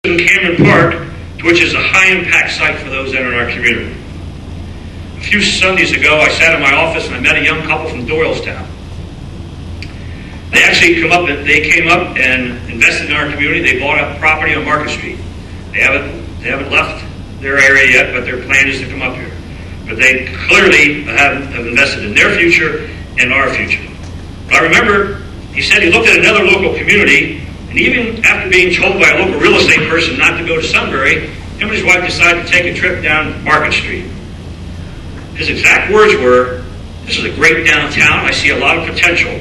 in Cameron Park, which is a high-impact site for those that are in our community. A few Sundays ago, I sat in my office and I met a young couple from Doylestown. They actually came up and invested in our community. They bought a property on Market Street. They haven't left their area yet, but their plan is to come up here. But they clearly have invested in their future and our future. But I remember he said he looked at another local community, and even after being told by a local real estate person not to go to Sunbury, him and his wife decided to take a trip down Market Street. His exact words were, "This is a great downtown. I see a lot of potential."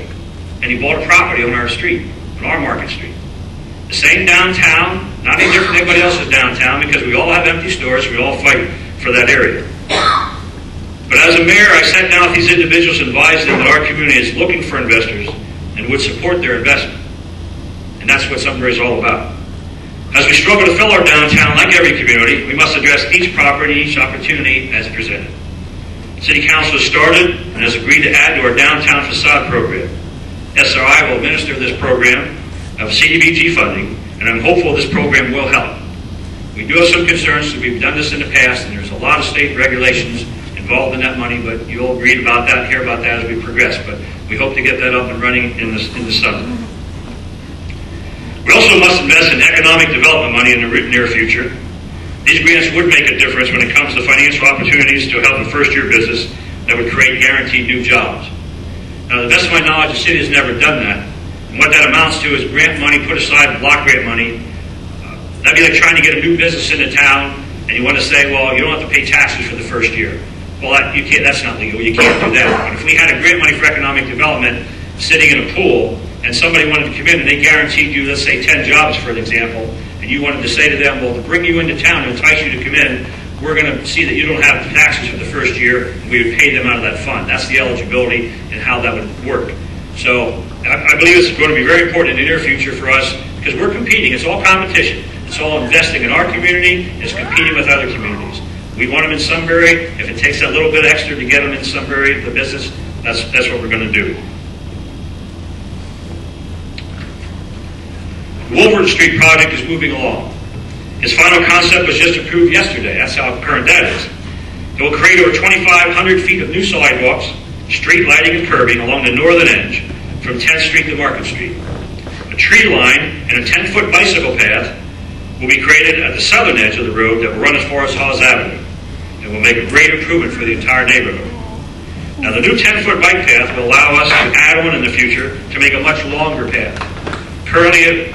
And he bought a property on our street, on our Market Street. The same downtown, not any different than anybody else's downtown, because we all have empty stores, we all fight for that area. But as a mayor, I sat down with these individuals and advised them that our community is looking for investors and would support their investment. And that's what Sunbury is all about. As we struggle to fill our downtown, like every community, we must address each property, each opportunity as presented. City Council has started and has agreed to add to our downtown facade program. SRI will administer this program of CDBG funding, and I'm hopeful this program will help. We do have some concerns because we've done this in the past, and there's a lot of state regulations involved in that money, but you'll read about that and hear about that as we progress. But we hope to get that up and running in the summer. We also must invest in economic development money in the near future. These grants would make a difference when it comes to financial opportunities to help a first-year business that would create guaranteed new jobs. Now, to the best of my knowledge, the city has never done that. And what that amounts to is grant money put aside, block grant money. That'd be like trying to get a new business into town, and you want to say, well, you don't have to pay taxes for the first year. Well, you can't. That's not legal. You can't do that. But if we had a grant money for economic development sitting in a pool, and somebody wanted to come in and they guaranteed you, let's say, 10 jobs, for an example, and you wanted to say to them, well, to bring you into town and entice you to come in, we're going to see that you don't have taxes for the first year, and we would pay them out of that fund. That's the eligibility and how that would work. So I believe it's going to be very important in the near future for us, because we're competing. It's all competition. It's all investing in our community. It's competing with other communities. We want them in Sunbury. If it takes that little bit extra to get them in Sunbury, the business, that's what we're going to do. The Wolford Street project is moving along. Its final concept was just approved yesterday. That's how current that is. It will create over 2,500 feet of new sidewalks, street lighting and curbing along the northern edge from 10th Street to Market Street. A tree line and a 10-foot bicycle path will be created at the southern edge of the road that will run as far as Hawes Avenue and will make a great improvement for the entire neighborhood. Now, the new 10-foot bike path will allow us to add on in the future to make a much longer path. Currently,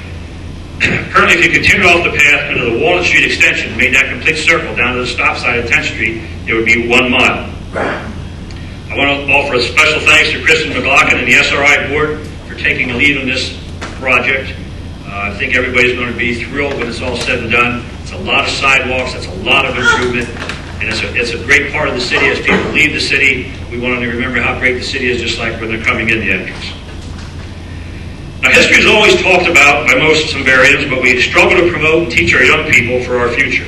if you continue off the path into the Walnut Street extension, made that complete circle down to the stop sign at 10th Street, it would be 1 mile. I want to offer a special thanks to Kristen McLaughlin and the SRI board for taking the lead on this project. I think everybody's going to be thrilled when it's all said and done. It's a lot of sidewalks, that's a lot of improvement, and it's a great part of the city. As people leave the city, we want them to remember how great the city is, just like when they're coming in the entrance. Now, history is always talked about by most Sunburians, but we struggle to promote and teach our young people for our future.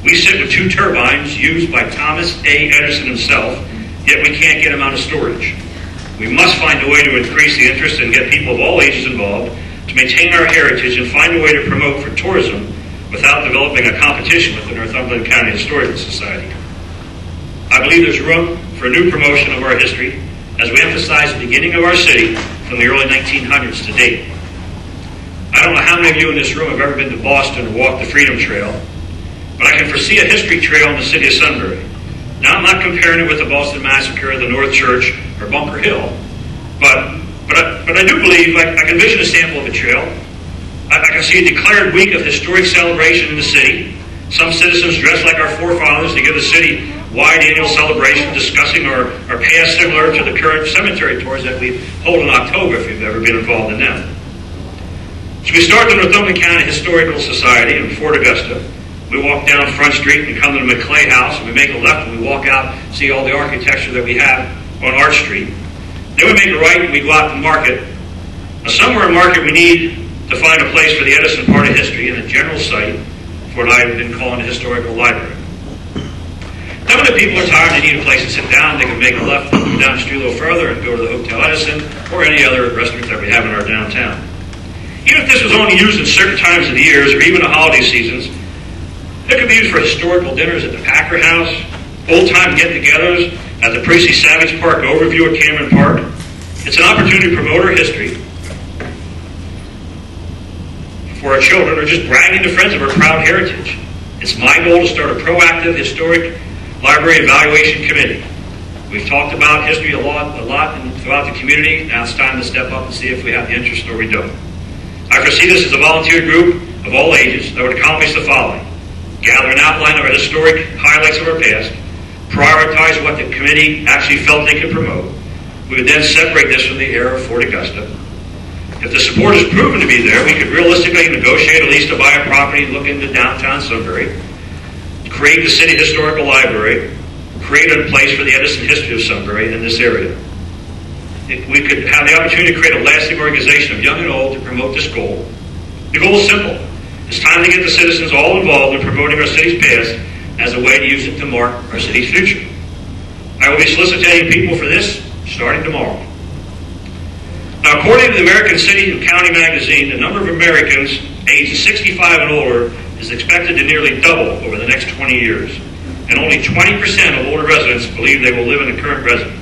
We sit with 2 turbines used by Thomas A. Edison himself, yet we can't get them out of storage. We must find a way to increase the interest and get people of all ages involved to maintain our heritage and find a way to promote for tourism without developing a competition with the Northumberland County Historical Society. I believe there's room for a new promotion of our history as we emphasize the beginning of our city from the early 1900s to date. I don't know how many of you in this room have ever been to Boston or walked the Freedom Trail, but I can foresee a history trail in the city of Sunbury. Now, I'm not comparing it with the Boston Massacre, the North Church, or Bunker Hill, but I do believe I can envision a sample of a trail. I can see a declared week of historic celebration in the city. Some citizens dress like our forefathers to give the city wide annual celebration discussing our past, similar to the current cemetery tours that we hold in October, if you've ever been involved in them. So we start the Northumberland County Historical Society in Fort Augusta. We walk down Front Street and come to the McClay House, and we make a left and we walk out, see all the architecture that we have on Arch Street. Then we make a right and we go out to Market. Now, somewhere in Market we need to find a place for the Edison part of history and a general site for what I've been calling the Historical Library. Then when the people are tired, they need a place to sit down, they can make a left and go down the street a little further and go to the Hotel Edison or any other restaurant that we have in our downtown. Even if this was only used in certain times of the years or even the holiday seasons, it could be used for historical dinners at the Packer House, old-time get-togethers at the Precy Savage Park overview at Cameron Park. It's an opportunity to promote our history for our children, or just bragging to friends of our proud heritage. It's my goal to start a proactive historic library evaluation committee. We've talked about history a lot throughout the community. Now it's time to step up and see if we have the interest or we don't. I foresee this as a volunteer group of all ages that would accomplish the following: gather an outline of our historic highlights of our past, prioritize what the committee actually felt they could promote. We would then separate this from the era of Fort Augusta. If the support is proven to be there, we could realistically negotiate a lease to buy a property and look into downtown Sunbury, create the City Historical Library, create a place for the Edison history of Sunbury in this area. We could have the opportunity to create a lasting organization of young and old to promote this goal. The goal is simple. It's time to get the citizens all involved in promoting our city's past as a way to use it to mark our city's future. I will be soliciting people for this starting tomorrow. Now, according to the American City and County magazine, the number of Americans ages 65 and older is expected to nearly double over the next 20 years. And only 20% of older residents believe they will live in the current residence.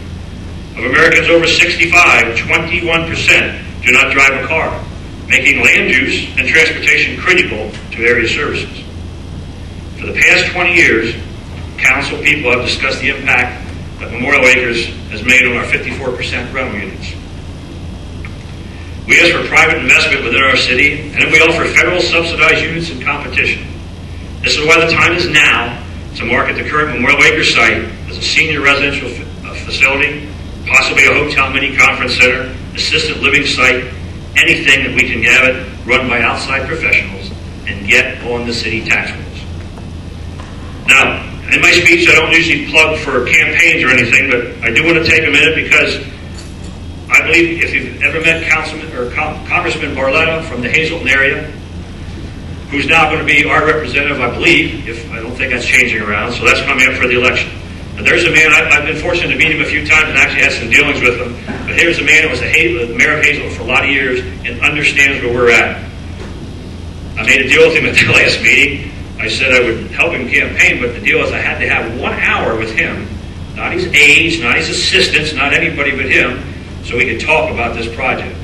Of Americans over 65, 21% do not drive a car, making land use and transportation critical to area services. For the past 20 years, council people have discussed the impact that Memorial Acres has made on our 54% rental units. We ask for private investment within our city, and then we offer federal subsidized units in competition. This is why the time is now to market the current Memorial Acres site as a senior residential facility, possibly a hotel mini conference center, assisted living site, anything that we can have it run by outside professionals and get on the city tax rolls. Now, in my speech, I don't usually plug for campaigns or anything, but I do want to take a minute because I believe if you've ever met Councilman or Congressman Barletta from the Hazelton area, who's now going to be our representative, I believe, if I don't think that's changing around, so that's coming up for the election. But there's a man, I've been fortunate to meet him a few times and actually had some dealings with him, but here's a man that was the mayor of Hazelton for a lot of years and understands where we're at. I made a deal with him at the last meeting. I said I would help him campaign, but the deal is I had to have 1 hour with him, not his aides, not his assistants, not anybody but him, so we could talk about this project.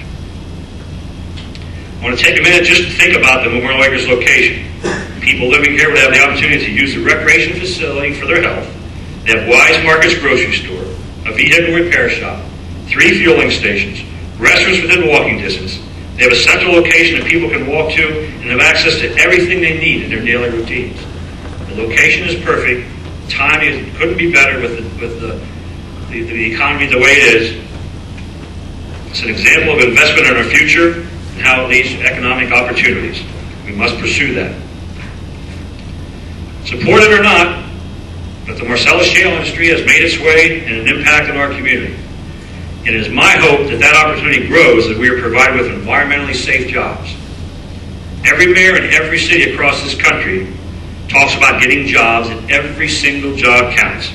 I want to take a minute just to think about the Memorial Acres location. People living here would have the opportunity to use the recreation facility for their health. They have Wise Markets grocery store, a vehicle repair shop, 3 fueling stations, restaurants within walking distance. They have a central location that people can walk to and have access to everything they need in their daily routines. The location is perfect. Timing couldn't be better with the economy the way it is. It's an example of investment in our future and how it leads to economic opportunities. We must pursue that. Support it or not, but the Marcellus shale industry has made its way and an impact on our community. It is my hope that that opportunity grows as we are provided with environmentally safe jobs. Every mayor in every city across this country talks about getting jobs, and every single job counts.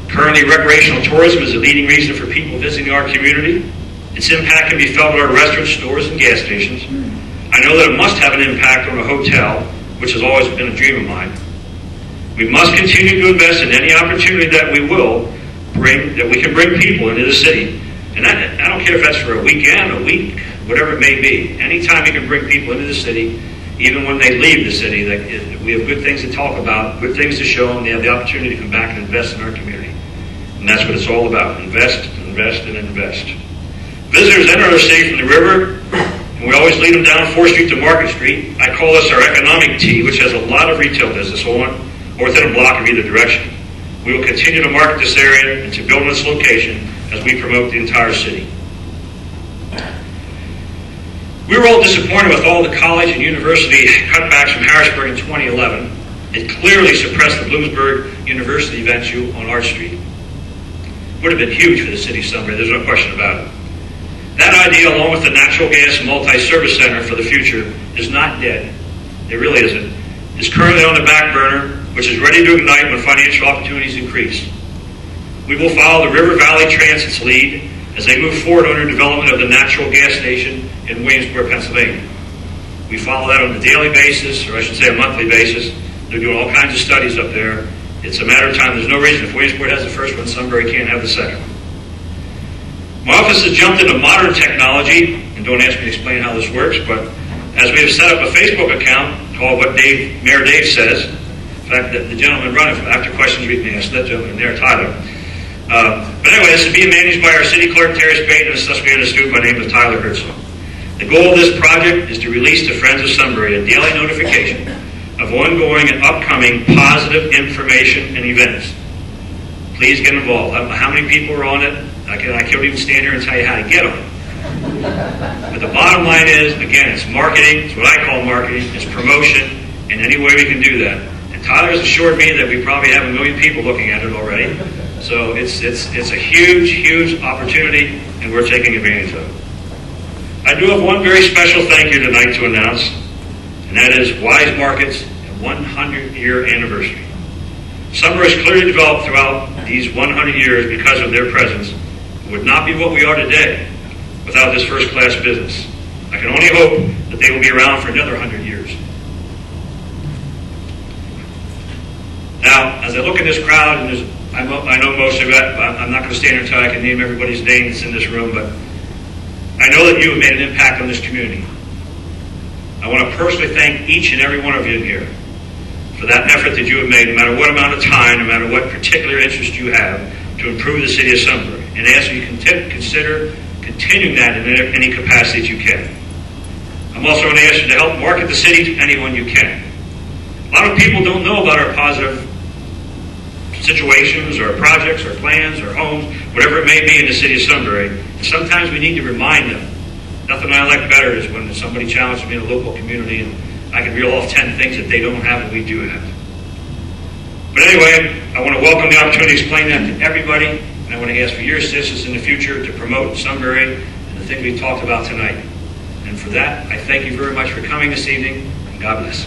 Currently, recreational tourism is a leading reason for people visiting our community. Its impact can be felt at our restaurants, stores, and gas stations. I know that it must have an impact on a hotel, which has always been a dream of mine. We must continue to invest in any opportunity that we can bring people into the city. And I don't care if that's for a weekend, a week, whatever it may be. Anytime we can bring people into the city, even when they leave the city, we have good things to talk about, good things to show them. They have the opportunity to come back and invest in our community. And that's what it's all about. Invest, invest, and invest. Visitors enter our city from the river, and we always lead them down 4th Street to Market Street. I call this our economic T, which has a lot of retail business on or within a block of either direction. We will continue to market this area and to build on its location as we promote the entire city. We were all disappointed with all the college and university cutbacks from Harrisburg in 2011. It clearly suppressed the Bloomsburg University venue on Arch Street. Would have been huge for the city of Sunbury, there's no question about it. That idea, along with the natural gas multi-service center for the future, is not dead. It really isn't. It's currently on the back burner, which is ready to ignite when financial opportunities increase. We will follow the River Valley Transit's lead as they move forward on their development of the natural gas station in Williamsport, Pennsylvania. We follow that on a daily basis, or I should say a monthly basis. They're doing all kinds of studies up there. It's a matter of time. There's no reason if Williamsport has the first one, Sunbury can't have the second. My office has jumped into modern technology, and don't ask me to explain how this works, but as we have set up a Facebook account called What Mayor Dave Says. In fact, the gentleman running, after questions we can ask that gentleman there, Tyler. But anyway, this is being managed by our city clerk, Terry Spade, and a suspect student by the name of Tyler Herzl. The goal of this project is to release to Friends of Sunbury a daily notification of ongoing and upcoming positive information and events. Please get involved. I don't know how many people are on it. I can't even stand here and tell you how to get on it. But the bottom line is, again, it's marketing. It's what I call marketing. It's promotion in any way we can do that. And Tyler has assured me that we probably have 1 million people looking at it already. So it's a huge, huge opportunity, and we're taking advantage of it. I do have one very special thank you tonight to announce, and that is Wise Market's 100-year anniversary. Sunbury has clearly developed throughout these 100 years because of their presence. It would not be what we are today without this first-class business. I can only hope that they will be around for another 100 years. Now, as I look at this crowd, and I know most of it, I'm not going to stand here until I can name everybody's name that's in this room, but I know that you have made an impact on this community. I want to personally thank each and every one of you in here for that effort that you have made, no matter what amount of time, no matter what particular interest you have, to improve the city of Sunbury. And ask you to consider continuing that in any capacity that you can. I'm also going to ask you to help market the city to anyone you can. A lot of people don't know about our positive situations or projects or plans or homes, whatever it may be in the city of Sunbury. And sometimes we need to remind them. Nothing I like better is when somebody challenges me in a local community and I can reel off 10 things that they don't have and we do have. But anyway, I want to welcome the opportunity to explain that to everybody, and I want to ask for your assistance in the future to promote Sunbury and the things we talked about tonight. And for that, I thank you very much for coming this evening, and God bless.